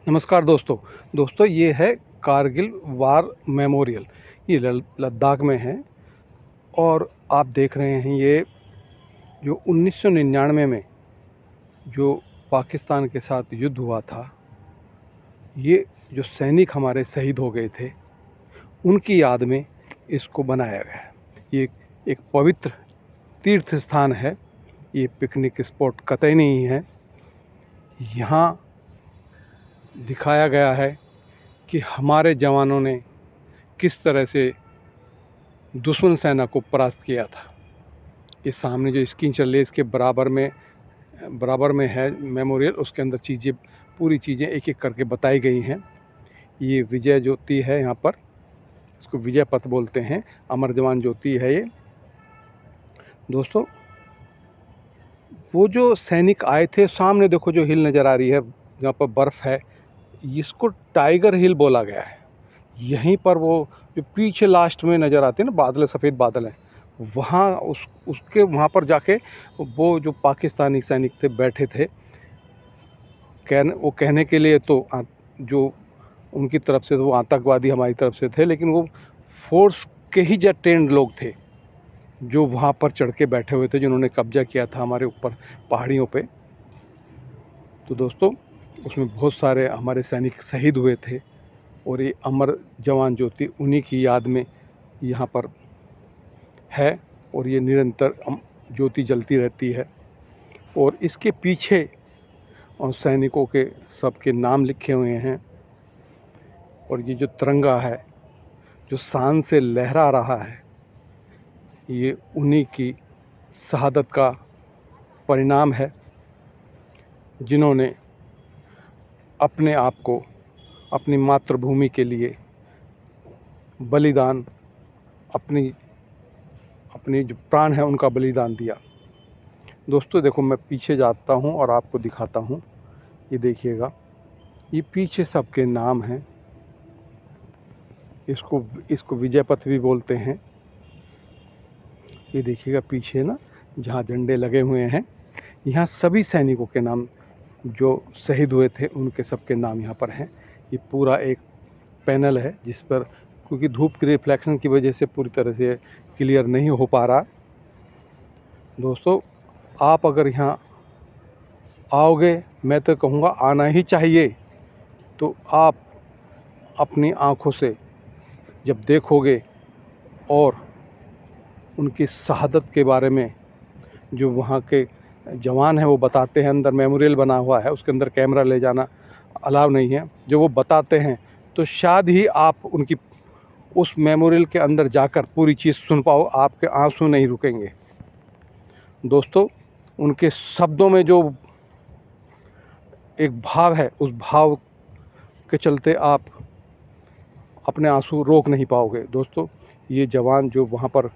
नमस्कार दोस्तों ये है कारगिल वार मेमोरियल। ये लद्दाख में है और आप देख रहे हैं ये जो 1999 में जो पाकिस्तान के साथ युद्ध हुआ था, ये जो सैनिक हमारे शहीद हो गए थे उनकी याद में इसको बनाया गया है। ये एक पवित्र तीर्थ स्थान है, ये पिकनिक स्पॉट कतई नहीं है। यहाँ दिखाया गया है कि हमारे जवानों ने किस तरह से दुश्मन सेना को परास्त किया था। ये सामने जो स्क्रीन चल रही है इसके बराबर में है मेमोरियल, उसके अंदर पूरी चीज़ें एक एक करके बताई गई हैं। ये विजय ज्योति है, यहाँ पर इसको विजय पथ बोलते हैं, अमर जवान ज्योति है ये। दोस्तों वो जो सैनिक आए थे, सामने देखो जो हिल नज़र आ रही है जहाँ पर बर्फ़ है, इसको टाइगर हिल बोला गया है। यहीं पर वो जो पीछे लास्ट में नज़र आते हैं ना बादल, सफ़ेद बादल हैं, वहाँ उसके वहाँ पर जाके वो जो पाकिस्तानी सैनिक थे बैठे थे, वो कहने के लिए तो जो उनकी तरफ से तो वो आतंकवादी हमारी तरफ से थे, लेकिन वो फोर्स के ही जो ट्रेंड लोग थे जो वहाँ पर चढ़ के बैठे हुए थे, जिन्होंने कब्जा किया था हमारे ऊपर पहाड़ियों पे। तो दोस्तों उसमें बहुत सारे हमारे सैनिक शहीद हुए थे और ये अमर जवान ज्योति उन्हीं की याद में यहाँ पर है और ये निरंतर ज्योति जलती रहती है। और इसके पीछे सैनिकों के सबके नाम लिखे हुए हैं और ये जो तिरंगा है जो शान से लहरा रहा है, ये उन्हीं की शहादत का परिणाम है, जिन्होंने अपने आप को अपनी मातृभूमि के लिए बलिदान, अपनी जो प्राण है उनका बलिदान दिया। दोस्तों देखो मैं पीछे जाता हूँ और आपको दिखाता हूँ। ये देखिएगा, ये पीछे सबके नाम हैं। इसको विजय पथ भी बोलते हैं। ये देखिएगा पीछे ना जहाँ झंडे लगे हुए हैं, यहाँ सभी सैनिकों के नाम जो शहीद हुए थे उनके सबके नाम यहाँ पर हैं। ये पूरा एक पैनल है जिस पर, क्योंकि धूप के रिफ्लेक्शन की वजह से पूरी तरह से क्लियर नहीं हो पा रहा। दोस्तों आप अगर यहाँ आओगे, मैं तो कहूँगा आना ही चाहिए, तो आप अपनी आँखों से जब देखोगे और उनकी शहादत के बारे में जो वहाँ के जवान हैं वो बताते हैं, अंदर मेमोरियल बना हुआ है, उसके अंदर कैमरा ले जाना अलाउ नहीं है, जो वो बताते हैं तो शायद ही आप उनकी उस मेमोरियल के अंदर जाकर पूरी चीज़ सुन पाओ, आपके आंसू नहीं रुकेंगे। दोस्तों उनके शब्दों में जो एक भाव है, उस भाव के चलते आप अपने आंसू रोक नहीं पाओगे। दोस्तों ये जवान जो वहाँ पर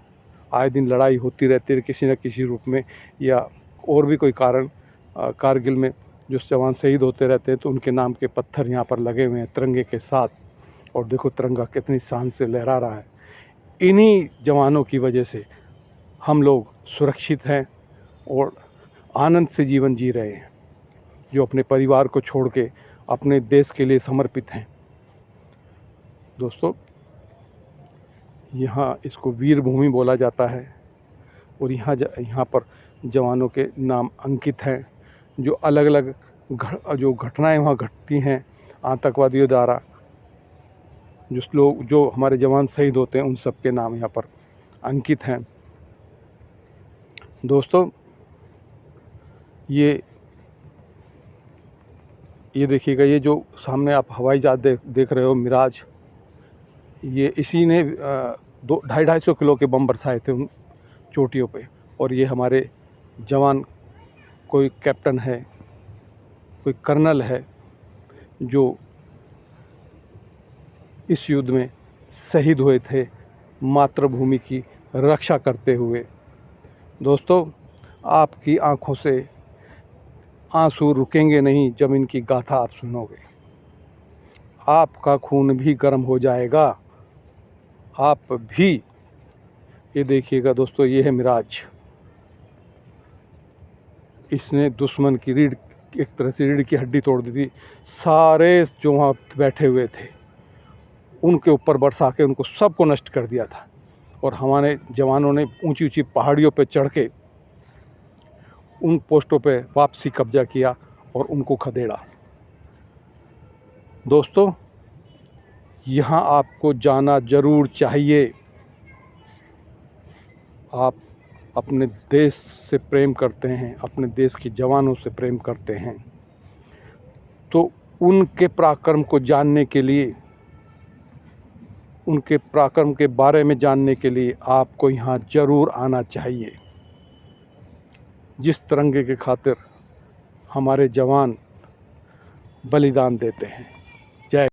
आए दिन लड़ाई होती रहती है किसी न किसी रूप में, या और भी कोई कारण, कारगिल में जो जवान शहीद होते रहते हैं, तो उनके नाम के पत्थर यहाँ पर लगे हुए हैं तिरंगे के साथ। और देखो तिरंगा कितनी शान से लहरा रहा है। इन्हीं जवानों की वजह से हम लोग सुरक्षित हैं और आनंद से जीवन जी रहे हैं, जो अपने परिवार को छोड़ के अपने देश के लिए समर्पित हैं। दोस्तों यहाँ इसको वीर भूमि बोला जाता है और यहाँ पर जवानों के नाम अंकित हैं। जो अलग अलग जो घटनाएं वहाँ घटती हैं आतंकवादियों द्वारा, जो हमारे जवान शहीद होते हैं, उन सब के नाम यहाँ पर अंकित हैं। दोस्तों ये देखिएगा, ये जो सामने आप हवाई जहाज देख रहे हो, मिराज, ये इसी ने 250-250 किलो के बम बरसाए थे उन चोटियों पे। और ये हमारे जवान, कोई कैप्टन है, कोई कर्नल है, जो इस युद्ध में शहीद हुए थे मातृभूमि की रक्षा करते हुए। दोस्तों आपकी आंखों से आंसू रुकेंगे नहीं जब इनकी गाथा आप सुनोगे, आपका खून भी गर्म हो जाएगा, आप भी। ये देखिएगा दोस्तों, ये है मिराज, इसने दुश्मन की रीढ़ एक तरह से रीढ़ की हड्डी तोड़ दी थी। सारे जो वहाँ बैठे हुए थे उनके ऊपर बरसा के उनको सबको नष्ट कर दिया था। और हमारे जवानों ने ऊंची ऊंची पहाड़ियों पे चढ़ के उन पोस्टों पे वापसी कब्जा किया और उनको खदेड़ा। दोस्तों, यहाँ आपको जाना ज़रूर चाहिए। आप अपने देश से प्रेम करते हैं, अपने देश के जवानों से प्रेम करते हैं, तो उनके पराक्रम को जानने के लिए, उनके पराक्रम के बारे में जानने के लिए आपको यहाँ ज़रूर आना चाहिए। जिस तिरंगे के खातिर हमारे जवान बलिदान देते हैं।